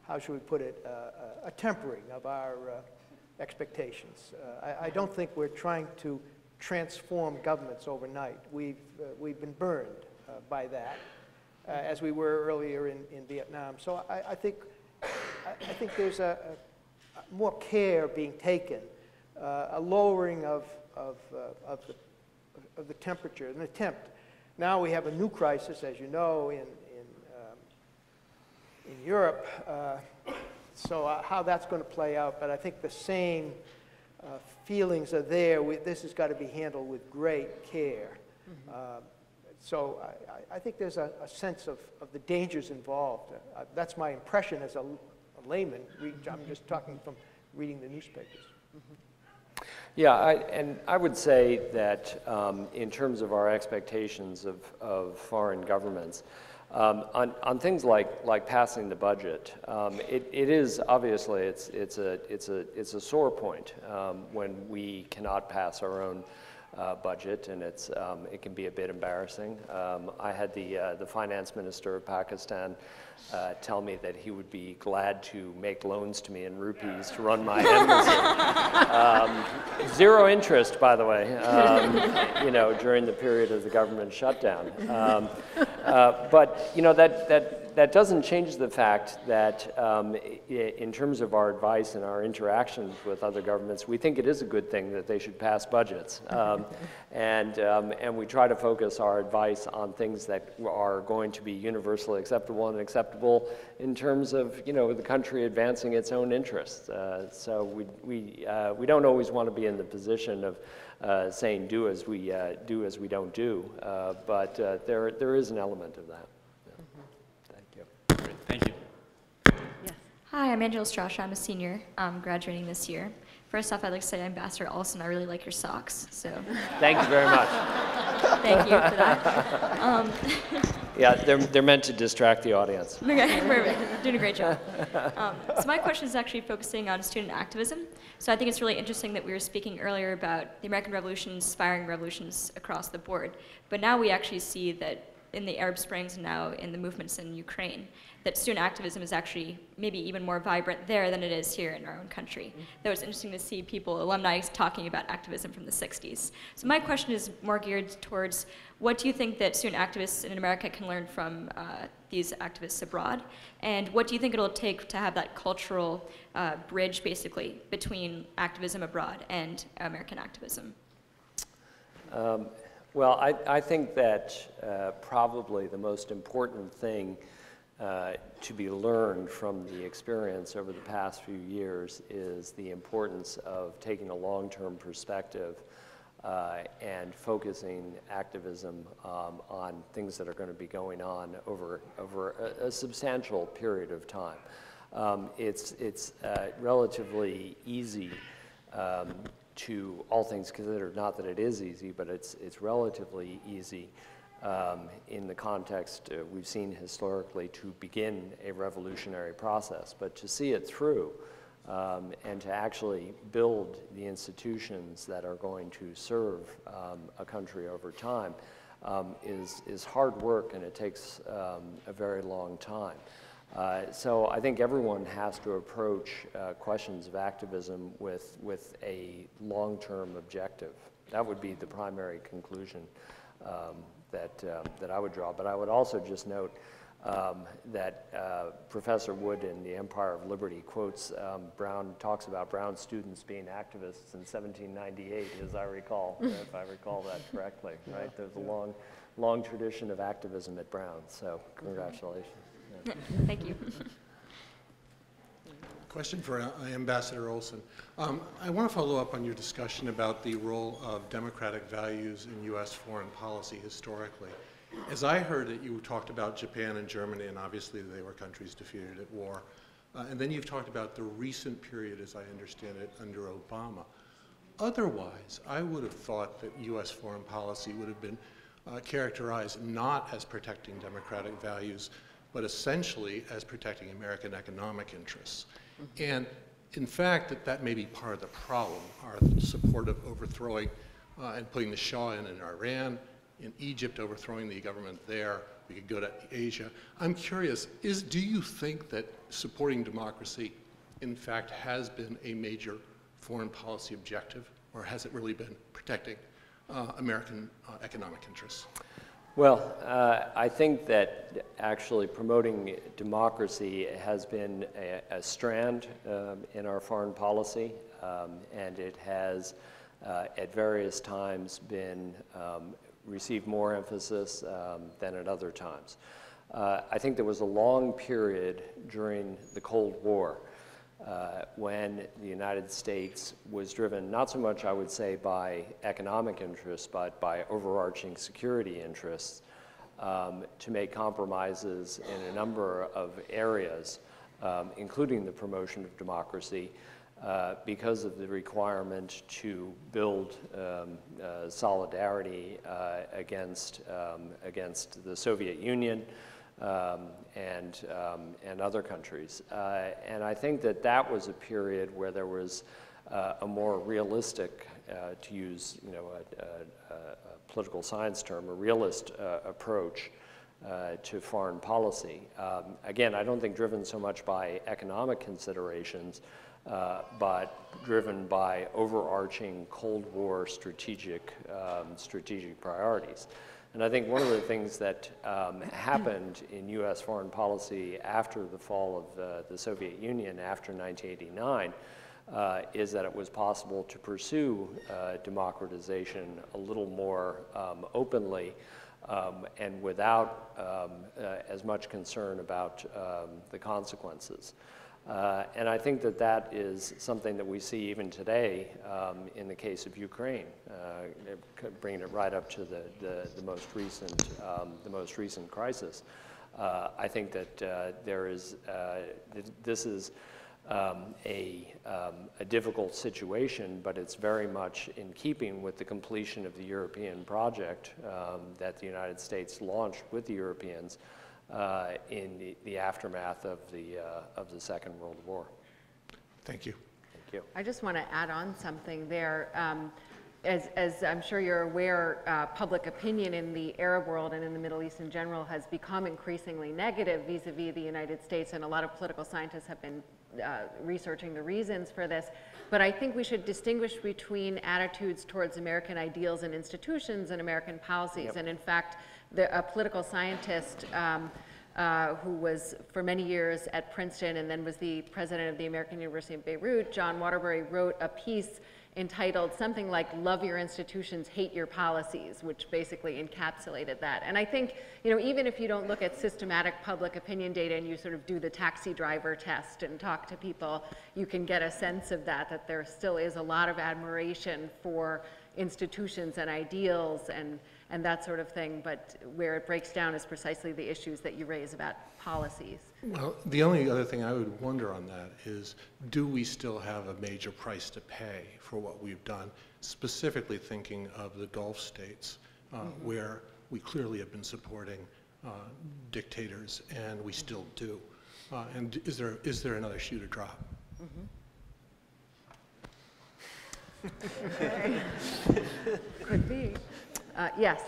how should we put it, a tempering of our expectations. I don't think we're trying to transform governments overnight. We've been burned by that, as we were earlier in Vietnam. So I think there's a more care being taken, a lowering of the temperature, an attempt. Now we have a new crisis, as you know, in Europe. So how that's going to play out, but I think the same feelings are there. This has got to be handled with great care. So I think there's a sense of the dangers involved. That's my impression as a layman. I'm just talking from reading the newspapers. Yeah, and I would say that in terms of our expectations of foreign governments, on things like passing the budget, it is obviously it's a sore point when we cannot pass our own budget, and it can be a bit embarrassing. I had the finance minister of Pakistan tell me that he would be glad to make loans to me in rupees to run my embassy. Zero interest, by the way, during the period of the government shutdown. But that doesn't change the fact that in terms of our advice and our interactions with other governments, we think it is a good thing that they should pass budgets. And we try to focus our advice on things that are going to be universally acceptable and acceptable in terms of the country advancing its own interests. So we don't always want to be in the position of saying do as we don't do, but there is an element of that. Thank you. Yes. Hi, I'm Angela Strasha. I'm a senior graduating this year. First off, I'd like to say, Ambassador Olson, I really like your socks. So. Thank you very much. Thank you for that. Yeah, they're meant to distract the audience. Okay, perfect. Doing a great job. So my question is actually focusing on student activism. So I think it's really interesting that we were speaking earlier about the American Revolution inspiring revolutions across the board. But now we actually see that in the Arab Springs and now in the movements in Ukraine, that student activism is actually maybe even more vibrant there than it is here in our own country. Though it's interesting to see people, alumni, talking about activism from the 60s. So my question is more geared towards, what do you think that student activists in America can learn from these activists abroad? And what do you think it'll take to have that cultural bridge, basically, between activism abroad and American activism? Well, I think that probably the most important thing to be learned from the experience over the past few years is the importance of taking a long-term perspective and focusing activism on things that are going to be going on over a substantial period of time. It's relatively easy to, all things considered, not that it is easy, but it's relatively easy in the context we've seen historically to begin a revolutionary process, but to see it through and to actually build the institutions that are going to serve a country over time is hard work, and it takes a very long time. So I think everyone has to approach questions of activism with a long-term objective. That would be the primary conclusion that I would draw. But I would also just note that Professor Wood in The Empire of Liberty quotes Brown, talks about Brown students being activists in 1798, as I recall, if I recall that correctly, right? There's a long tradition of activism at Brown, so congratulations. Yeah. Thank you. Question for Ambassador Olson. I want to follow up on your discussion about the role of democratic values in U.S. foreign policy historically. As I heard it, you talked about Japan and Germany, and obviously they were countries defeated at war. And then you've talked about the recent period, as I understand it, under Obama. Otherwise, I would have thought that U.S. foreign policy would have been characterized not as protecting democratic values, but essentially as protecting American economic interests. And in fact, that may be part of the problem, our support of overthrowing and putting the Shah in Iran, in Egypt, overthrowing the government there. We could go to Asia. I'm curious, do you think that supporting democracy, in fact, has been a major foreign policy objective, or has it really been protecting American economic interests? Well, I think that actually promoting democracy has been a strand in our foreign policy, and it has at various times been received more emphasis than at other times. I think there was a long period during the Cold War when the United States was driven not so much, I would say, by economic interests, but by overarching security interests to make compromises in a number of areas, including the promotion of democracy, because of the requirement to build solidarity against the Soviet Union and other countries. And I think that was a period where there was a more realistic, to use a political science term, a realist approach to foreign policy. Again, I don't think driven so much by economic considerations, but driven by overarching Cold War strategic priorities. And I think one of the things that happened in U.S. foreign policy after the fall of the Soviet Union, after 1989, is that it was possible to pursue democratization a little more openly and without as much concern about the consequences. And I think that is something that we see even today in the case of Ukraine, bringing it right up to the most recent crisis. I think that this is a difficult situation, but it's very much in keeping with the completion of the European project that the United States launched with the Europeans in the aftermath of the Second World War. Thank you. Thank you. I just want to add on something there. As I'm sure you're aware, public opinion in the Arab world and in the Middle East in general has become increasingly negative vis-a-vis the United States, and a lot of political scientists have been researching the reasons for this. But I think we should distinguish between attitudes towards American ideals and institutions and American policies. Yep. And in fact, a political scientist who was for many years at Princeton and then was the president of the American University in Beirut, John Waterbury, wrote a piece entitled something like "Love Your Institutions, Hate Your Policies," which basically encapsulated that. And I think, even if you don't look at systematic public opinion data and you sort of do the taxi driver test and talk to people, you can get a sense of that there still is a lot of admiration for institutions and ideals and that sort of thing, but where it breaks down is precisely the issues that you raise about policies. Well, the only other thing I would wonder on that is, do we still have a major price to pay for what we've done, specifically thinking of the Gulf states, where we clearly have been supporting dictators, and we still do. And is there another shoe to drop? Could be. Yes.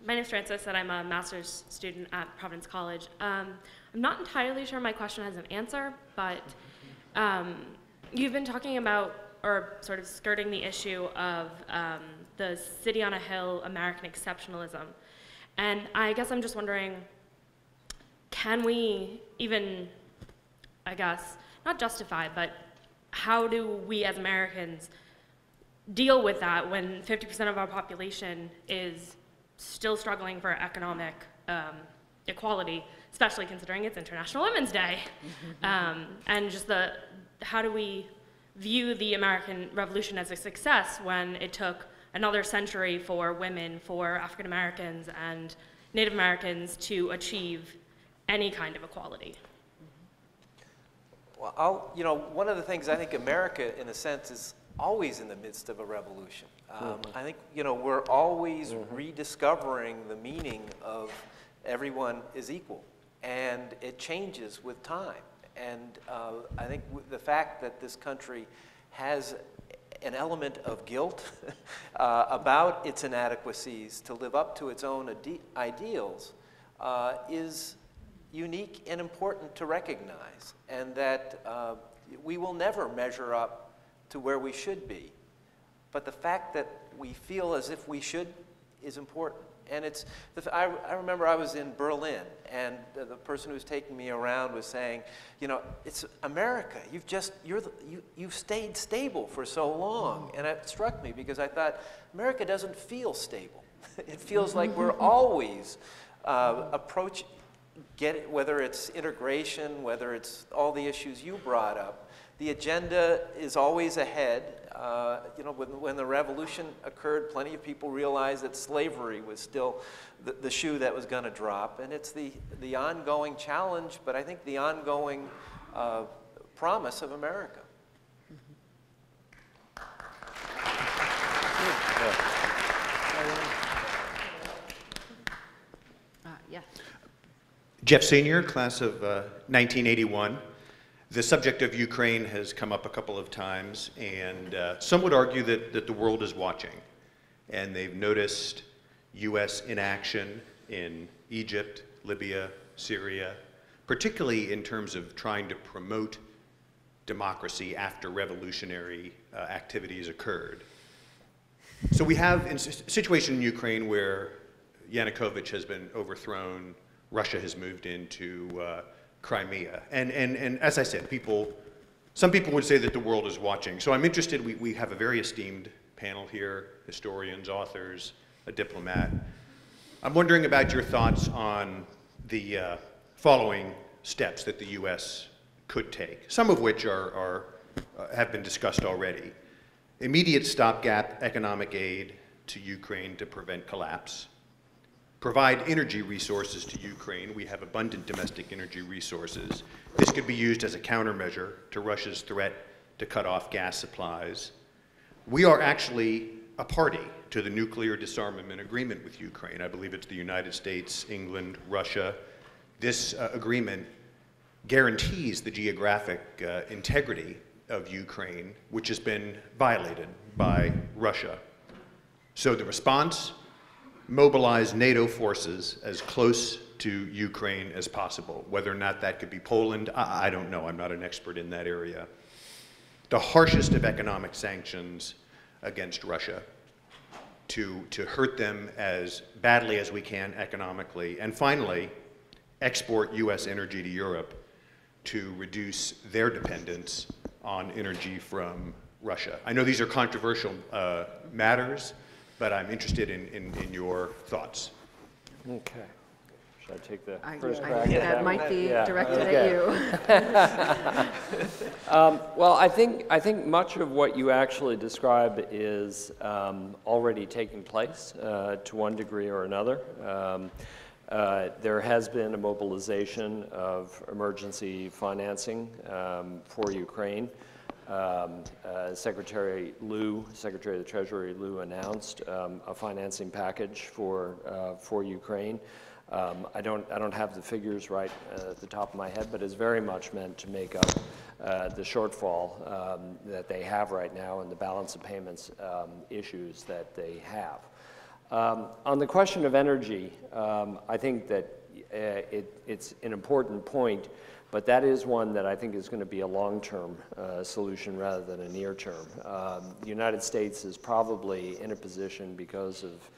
My name is Frances, and I'm a master's student at Providence College. I'm not entirely sure my question has an answer, but you've been talking about, or sort of skirting the issue of the city on a hill American exceptionalism. And I guess I'm just wondering, can we even, I guess, not justify, but how do we as Americans deal with that when 50% of our population is still struggling for economic equality, especially considering it's International Women's Day? And just how do we view the American Revolution as a success when it took another century for women, for African Americans and Native Americans to achieve any kind of equality? Well, one of the things I think America, in a sense, is always in the midst of a revolution. I think, we're always rediscovering the meaning of everyone is equal, and it changes with time. And I think the fact that this country has an element of guilt about its inadequacies to live up to its own ideals is unique and important to recognize, and that we will never measure up to where we should be. But the fact that we feel as if we should is important. And I remember I was in Berlin, and the person who was taking me around was saying, it's America. You've stayed stable for so long. And it struck me because I thought, America doesn't feel stable. It feels like we're always whether it's integration, whether it's all the issues you brought up, the agenda is always ahead. When the revolution occurred, plenty of people realized that slavery was still the shoe that was going to drop. And it's the ongoing challenge, but I think the ongoing promise of America. Yeah. Jeff Senior, class of 1981. The subject of Ukraine has come up a couple of times, and some would argue that the world is watching, and they've noticed U.S. inaction in Egypt, Libya, Syria, particularly in terms of trying to promote democracy after revolutionary activities occurred. So we have a situation in Ukraine where Yanukovych has been overthrown, Russia has moved into Crimea. And as I said, some people would say that the world is watching. So I'm interested, we have a very esteemed panel here, historians, authors, a diplomat. I'm wondering about your thoughts on the following steps that the U.S. could take, some of which have been discussed already. Immediate stopgap economic aid to Ukraine to prevent collapse. Provide energy resources to Ukraine. We have abundant domestic energy resources. This could be used as a countermeasure to Russia's threat to cut off gas supplies. We are actually a party to the nuclear disarmament agreement with Ukraine. I believe it's the United States, England, Russia. This agreement guarantees the geographic integrity of Ukraine, which has been violated by Russia. So the response: mobilize NATO forces as close to Ukraine as possible. Whether or not that could be Poland, I don't know. I'm not an expert in that area. The harshest of economic sanctions against Russia to hurt them as badly as we can economically. And finally, export U.S. energy to Europe to reduce their dependence on energy from Russia. I know these are controversial matters, but I'm interested in your thoughts. Okay. Should I take the I first think crack at that might be directed Okay. at you. Well, I think much of what you actually describe is already taking place to one degree or another. There has been a mobilization of emergency financing for Ukraine. Secretary of the Treasury Liu announced a financing package for Ukraine. I don't have the figures right at the top of my head, but it's very much meant to make up the shortfall that they have right now and the balance of payments issues that they have. On the question of energy, I think that it's an important point But that is one that I think is going to be a long-term solution rather than a near-term. The United States is probably in a position, because of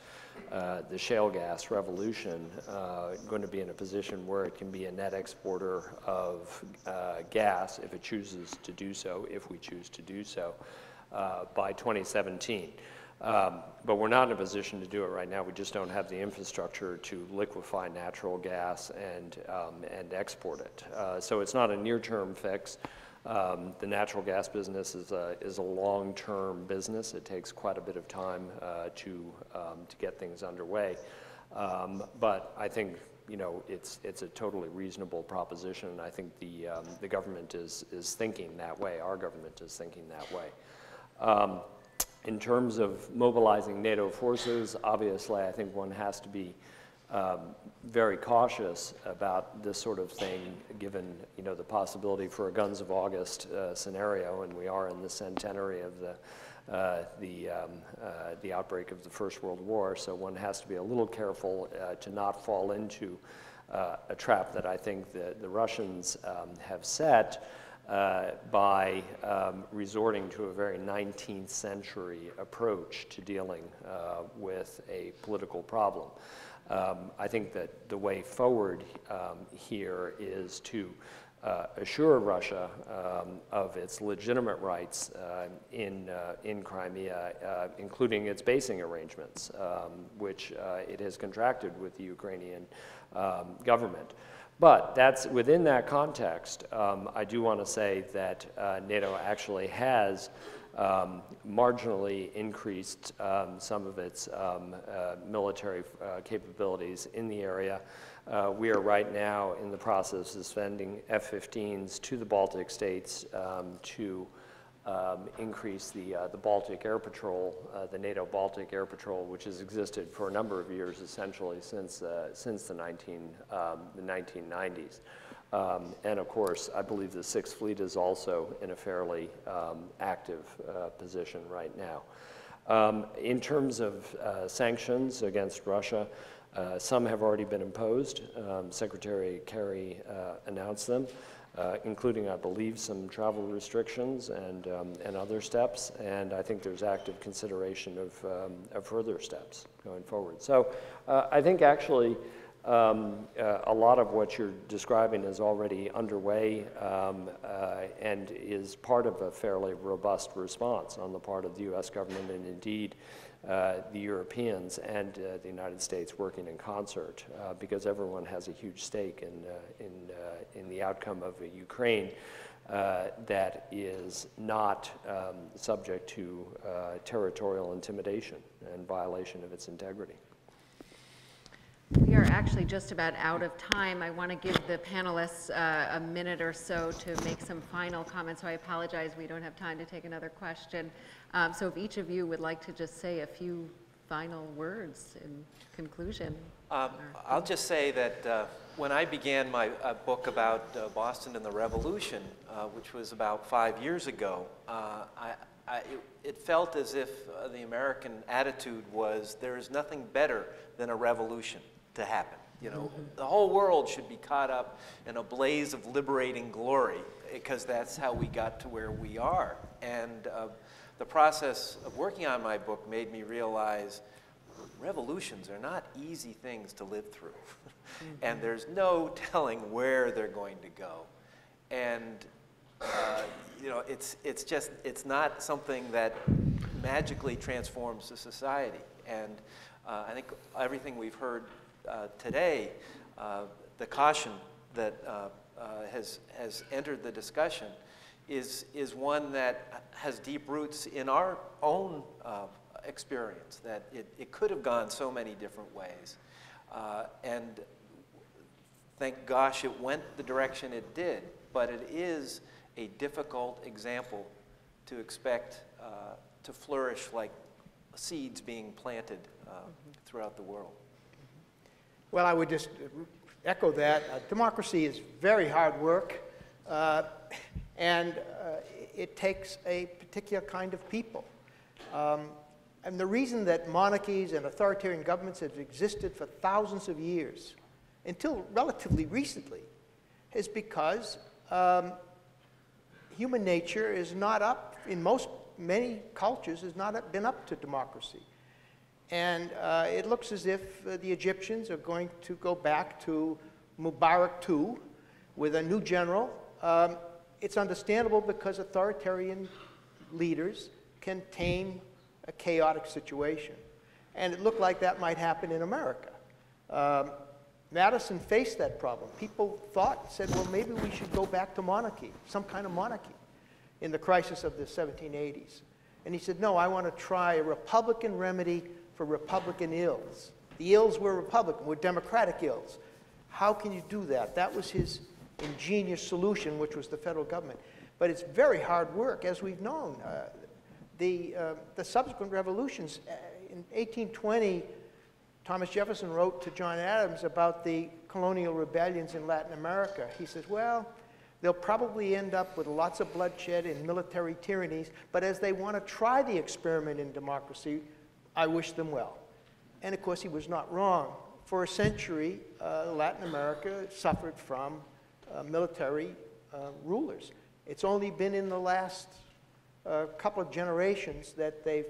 the shale gas revolution, going to be in a position where it can be a net exporter of gas if it chooses to do so, if we choose to do so, by 2017. But we're not in a position to do it right now. We just don't have the infrastructure to liquefy natural gas and export it. So it's not a near-term fix. The natural gas business is a long-term business. It takes quite a bit of time to get things underway. But I think it's a totally reasonable proposition, and I think the government is thinking that way. Our government is thinking that way. In terms of mobilizing NATO forces, obviously, I think one has to be very cautious about this sort of thing, given the possibility for a guns of August scenario, and we are in the centenary of the outbreak of the First World War. So one has to be a little careful to not fall into a trap that I think the Russians have set. By resorting to a very 19th century approach to dealing with a political problem. I think that the way forward here is to assure Russia of its legitimate rights in Crimea, including its basing arrangements, which it has contracted with the Ukrainian government. But that's within that context. I do want to say that NATO actually has marginally increased some of its military capabilities in the area. We are right now in the process of sending F-15s to the Baltic states to increase the Baltic Air Patrol, the NATO Baltic Air Patrol, which has existed for a number of years, essentially since the 1990s. And of course, I believe the Sixth Fleet is also in a fairly active position right now. In terms of sanctions against Russia, some have already been imposed. Secretary Kerry announced them. Including, I believe, some travel restrictions and other steps, and I think there's active consideration of further steps going forward. So I think actually a lot of what you're describing is already underway and is part of a fairly robust response on the part of the U.S. government and indeed the Europeans and the United States working in concert because everyone has a huge stake in the outcome of a Ukraine that is not subject to territorial intimidation and violation of its integrity. We are actually just about out of time. I want to give the panelists a minute or so to make some final comments, so I apologize we don't have time to take another question. So if each of you would like to just say a few final words in conclusion. I'll just say that when I began my book about Boston and the Revolution, which was about 5 years ago, it felt as if the American attitude was there is nothing better than a revolution to happen. You know, the whole world should be caught up in a blaze of liberating glory because that's how we got to where we are. And the process of working on my book made me realize revolutions are not easy things to live through. And there's no telling where they're going to go. And you know, it's not something that magically transforms the society. And I think everything we've heard today, the caution that has entered the discussion is one that has deep roots in our own experience, that it could have gone so many different ways. And thank gosh it went the direction it did, but it is a difficult example to expect to flourish like seeds being planted throughout the world. Well, I would just echo that. Democracy is very hard work, and it takes a particular kind of people. And the reason that monarchies and authoritarian governments have existed for thousands of years, until relatively recently, is because human nature is not up, in many cultures, has not been up to democracy. And it looks as if the Egyptians are going to go back to Mubarak II with a new general. It's understandable because authoritarian leaders can tame a chaotic situation. And it looked like that might happen in America. Madison faced that problem. People said, well, maybe we should go back to monarchy, some kind of monarchy, in the crisis of the 1780s. And he said, no, I want to try a Republican remedy for Republican ills. The ills were Republican, were Democratic ills. How can you do that? That was his ingenious solution, which was the federal government. But it's very hard work, as we've known. The subsequent revolutions, in 1820, Thomas Jefferson wrote to John Adams about the colonial rebellions in Latin America. He says, well, they'll probably end up with lots of bloodshed and military tyrannies, but as they want to try the experiment in democracy, I wish them well. And of course, he was not wrong. For a century, Latin America suffered from military rulers. It's only been in the last couple of generations that the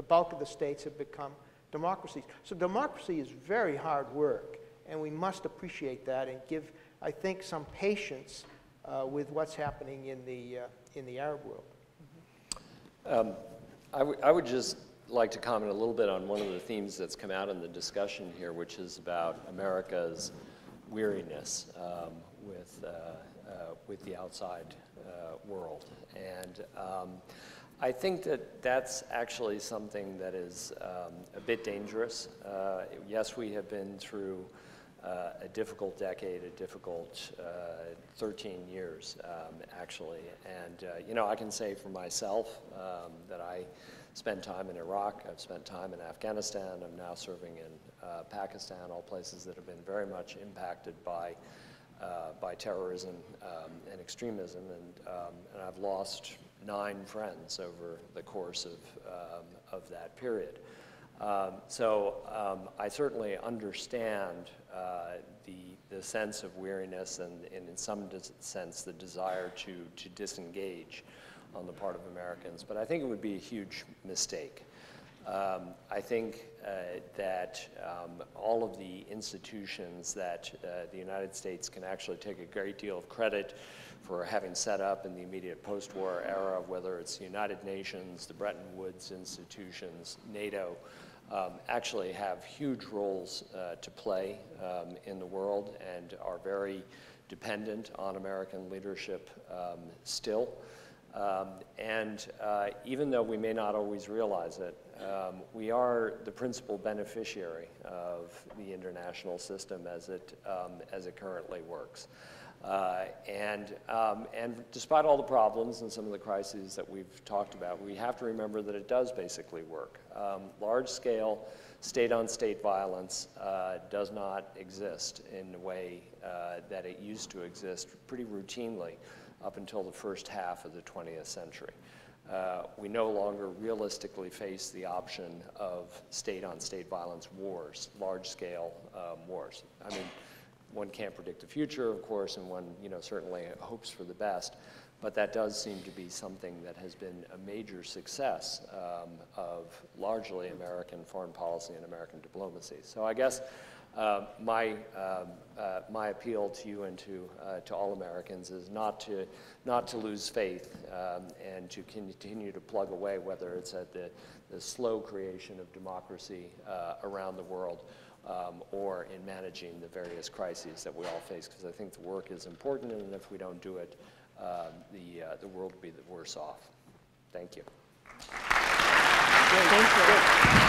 bulk of the states have become democracies. So democracy is very hard work, and we must appreciate that and give, I think, some patience with what's happening in the Arab world. I would just like to comment a little bit on one of the themes that's come out in the discussion here, which is about America's weariness with the outside world. And I think that that's actually something that is a bit dangerous. Yes, we have been through a difficult decade, a difficult 13 years, actually. And, you know, I can say for myself that I spent time in Iraq, I've spent time in Afghanistan, I'm now serving in Pakistan, all places that have been very much impacted by terrorism and extremism, and I've lost 9 friends over the course of that period. So I certainly understand the sense of weariness and in some sense the desire to disengage on the part of Americans, but I think it would be a huge mistake. I think that all of the institutions that the United States can actually take a great deal of credit for having set up in the immediate post-war era, whether it's the United Nations, the Bretton Woods institutions, NATO, actually have huge roles to play in the world and are very dependent on American leadership still. And even though we may not always realize it, we are the principal beneficiary of the international system as it currently works. And despite all the problems and some of the crises that we've talked about, we have to remember that it does basically work. Large-scale state-on-state violence does not exist in the way that it used to exist pretty routinely up until the first half of the 20th century. We no longer realistically face the option of state-on-state violence wars, large-scale wars. I mean, one can't predict the future, of course, and one, certainly hopes for the best, but that does seem to be something that has been a major success of largely American foreign policy and American diplomacy. So I guess my appeal to you and to all Americans is not to lose faith and to continue to plug away, whether it's at the slow creation of democracy around the world or in managing the various crises that we all face, because I think the work is important, and if we don't do it, the world will be the worse off. Thank you. Thank you.